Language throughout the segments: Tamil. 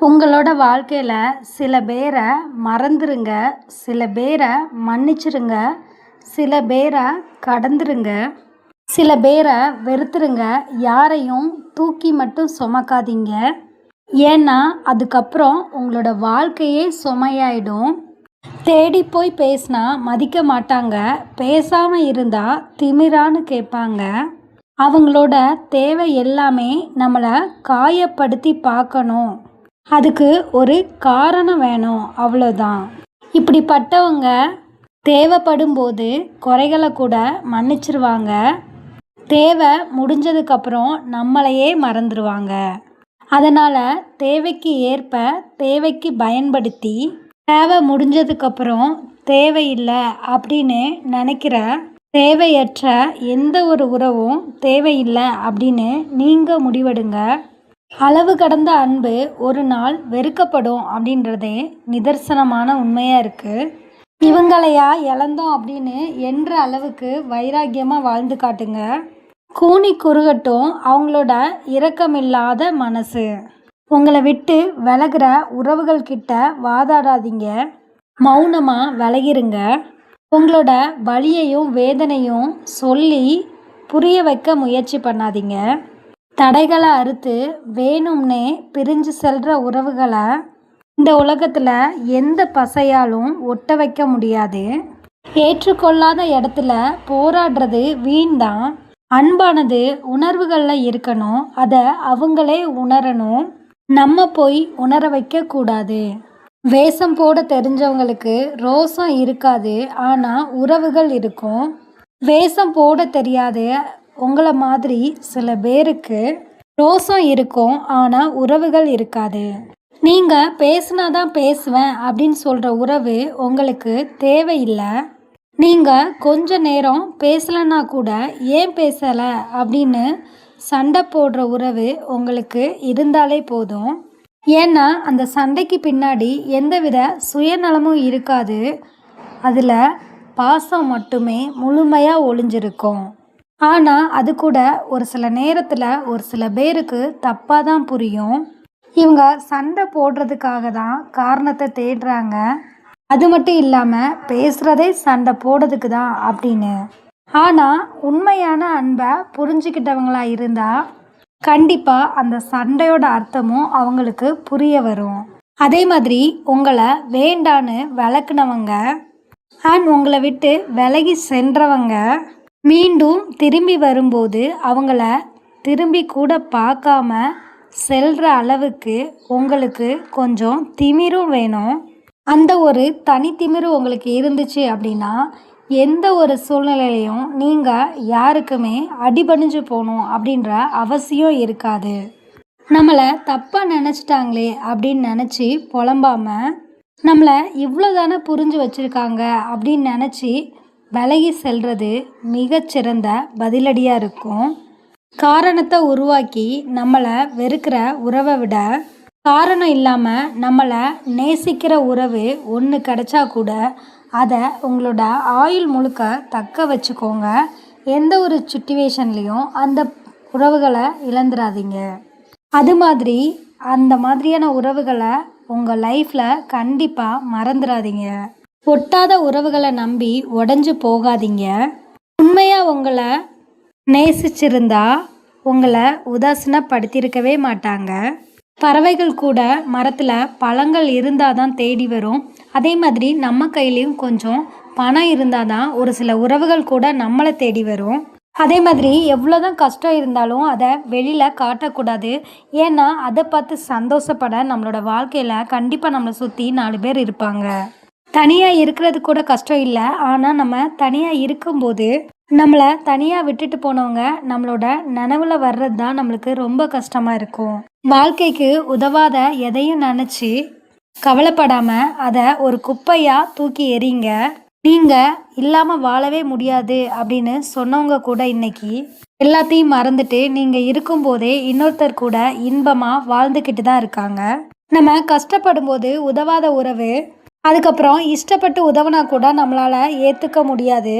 உங்களோட வாழ்க்கையில் சில பேரை மறந்துருங்க, சில பேரை மன்னிச்சிருங்க, சில பேரை கடந்துருங்க, சில பேரை வெறுத்துருங்க. யாரையும் தூக்கி மட்டும் சுமக்காதீங்க. ஏன்னா அதுக்கப்புறம் உங்களோட வாழ்க்கையே சுமையாயிடும். தேடி போய் பேசினா மதிக்க மாட்டாங்க, பேசாமல் இருந்தால் திமிரான்னு கேட்பாங்க. அவங்களோட தேவை எல்லாமே நம்மளை காயப்படுத்தி பார்க்கணும். அதுக்கு ஒரு காரணம் வேணும், அவ்வளோதான். இப்படிப்பட்டவங்க தேவைப்படும் போது குறைகளை கூட மன்னிச்சிருவாங்க. தேவை முடிஞ்சதுக்கப்புறம் நம்மளையே மறந்துடுவாங்க. அதனால் தேவைக்கு ஏற்ப தேவைக்கு பயன்படுத்தி தேவை முடிஞ்சதுக்கப்புறம் தேவையில்லை அப்படின்னு நினைக்கிற தேவையற்ற எந்த ஒரு உறவும் தேவையில்லை அப்படின்னு நீங்கள் முடிவெடுங்க. அளவு கடந்த அன்பு ஒரு நாள் வெறுக்கப்படும் அப்படின்றதே நிதர்சனமான உண்மையாக இருக்குது. இவங்களையா இழந்தோம் அப்படின்னு என்ற அளவுக்கு வைராக்கியமாக வாழ்ந்து காட்டுங்க. கூனி குறுகட்டும் அவங்களோட இரக்கமில்லாத மனசு. உங்களை விட்டு விலகிற உறவுகள்கிட்ட வாதாடாதீங்க, மௌனமாக விலகிருங்க. உங்களோட வலியையும் வேதனையும் சொல்லி புரிய வைக்க முயற்சி பண்ணாதீங்க. தடைகளை அறுத்து வேணும்னே பிரிஞ்சு செல்கிற உறவுகளை இந்த உலகத்தில் எந்த பசையாலும் ஒட்ட வைக்க முடியாது. ஏற்றுக்கொள்ளாத இடத்துல போராடுறது வீண் தான். அன்பானது உணர்வுகளில் இருக்கணும், அதை அவங்களே உணரணும், நம்ம போய் உணர வைக்கக்கூடாது. வேஷம் போட தெரிஞ்சவங்களுக்கு ரோசம் இருக்காது, ஆனால் உறவுகள் இருக்கும். வேஷம் போட தெரியாது உங்களை மாதிரி சில பேருக்கு ரோசம் இருக்கும், ஆனால் உறவுகள் இருக்காது. நீங்கள் பேசினாதான் பேசுவேன் அப்படின்னு சொல்கிற உறவு உங்களுக்கு தேவையில்லை. நீங்கள் கொஞ்ச நேரம் பேசலைன்னா கூட ஏன் பேசலை அப்படின்னு சண்டை போடுற உறவு உங்களுக்கு இருந்தாலே போதும். ஏன்னா அந்த சண்டைக்கு பின்னாடி எந்தவித சுயநலமும் இருக்காது, அதில் பாசம் மட்டுமே முழுமையாக ஒளிஞ்சிருக்கும். ஆனால் அது கூட ஒரு சில நேரத்தில் ஒரு சில பேருக்கு தப்பாக தான் புரியும். இவங்க சண்டை போடுறதுக்காக தான் காரணத்தை தேடுறாங்க, அது மட்டும் இல்லாமல் பேசுகிறதே சண்டை போடுறதுக்கு தான் அப்படின்னு. ஆனால் உண்மையான அன்பை புரிஞ்சுக்கிட்டவங்களா இருந்தால் கண்டிப்பாக அந்த சண்டையோட அர்த்தமும் அவங்களுக்கு புரிய வரும். அதே மாதிரி உங்களை வேண்டான்னு விளக்குனவங்க அண்ட் உங்களை விட்டு விலகி சென்றவங்க மீண்டும் திரும்பி வரும்போது அவங்கள திரும்பி கூட பார்க்காம செல்கிற அளவுக்கு உங்களுக்கு கொஞ்சம் திமிரும் வேணும். அந்த ஒரு தனித்திமிரு உங்களுக்கு இருந்துச்சு அப்படின்னா எந்த ஒரு சூழ்நிலையிலையும் நீங்கள் யாருக்குமே அடிபணிஞ்சு போகணும் அப்படின்ற அவசியம் இருக்காது. நம்மளை தப்பாக நினச்சிட்டாங்களே அப்படின்னு நினச்சி புலம்பாமல் நம்மளை இவ்வளோ தானே புரிஞ்சு வச்சுருக்காங்க அப்படின்னு நினச்சி விலகி செல்வது மிகச்சிறந்த பதிலடியாக இருக்கும். காரணத்தை உருவாக்கி நம்மளை வெறுக்கிற உறவை விட காரணம் இல்லாமல் நம்மளை நேசிக்கிற உறவு ஒன்று கிடைச்சா கூட அதை உங்களோட ஆயுள் முழுக்க தக்க வச்சுக்கோங்க. எந்த ஒரு சுச்சுவேஷன்லேயும் அந்த உறவுகளை இழந்துடாதீங்க. அது மாதிரி அந்த மாதிரியான உறவுகளை உங்கள் லைஃப்பில் கண்டிப்பாக மறந்துடாதீங்க. ஒட்டாத உறவுகளை நம்பி உடஞ்சி போகாதீங்க. உண்மையாக உங்களை நேசிச்சிருந்தா உங்களை உதாசீனப்படுத்தியிருக்கவே மாட்டாங்க. பறவைகள் கூட மரத்தில் பழங்கள் இருந்தால் தான் தேடி வரும். அதே மாதிரி நம்ம கையிலையும் கொஞ்சம் பணம் இருந்தால் தான் ஒரு சில உறவுகள் கூட நம்மளை தேடி வரும். அதே மாதிரி எவ்வளோ தான் கஷ்டம் இருந்தாலும் அதை வெளியில் காட்டக்கூடாது. ஏன்னா அதை பார்த்து சந்தோஷப்பட நம்மளோட வாழ்க்கையில் கண்டிப்பாக நம்மளை சுற்றி 4 பேர் இருப்பாங்க. தனியாக இருக்கிறது கூட கஷ்டம் இல்லை, ஆனால் நம்ம தனியாக இருக்கும்போது நம்மளை தனியாக விட்டுட்டு போனவங்க நம்மளோட நனவில் வர்றது தான் நம்மளுக்கு ரொம்ப கஷ்டமாக இருக்கும். வாழ்க்கைக்கு உதவாத எதையும் நினச்சி கவலைப்படாமல் அதை ஒரு குப்பையாக தூக்கி எறிங்க. நீங்கள் இல்லாமல் வாழவே முடியாது அப்படின்னு சொன்னவங்க கூட இன்னைக்கு எல்லாத்தையும் மறந்துட்டு நீங்கள் இருக்கும்போதே இன்னொருத்தர் கூட இன்பமாக வாழ்ந்துக்கிட்டு தான் இருக்காங்க. நம்ம கஷ்டப்படும் போது உதவாத உறவு அதுக்கப்புறம் இஷ்டப்பட்டு உதவுனா கூட நம்மளால் ஏற்றுக்க முடியாது.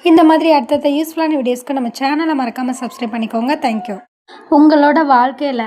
இந்த மாதிரி அடுத்தடுத்த யூஸ்ஃபுல்லான வீடியோஸ்க்கு நம்ம சேனலை மறக்காமல் சப்ஸ்கிரைப் பண்ணிக்கோங்க. தேங்க்யூ. உங்களோட வாழ்க்கையில்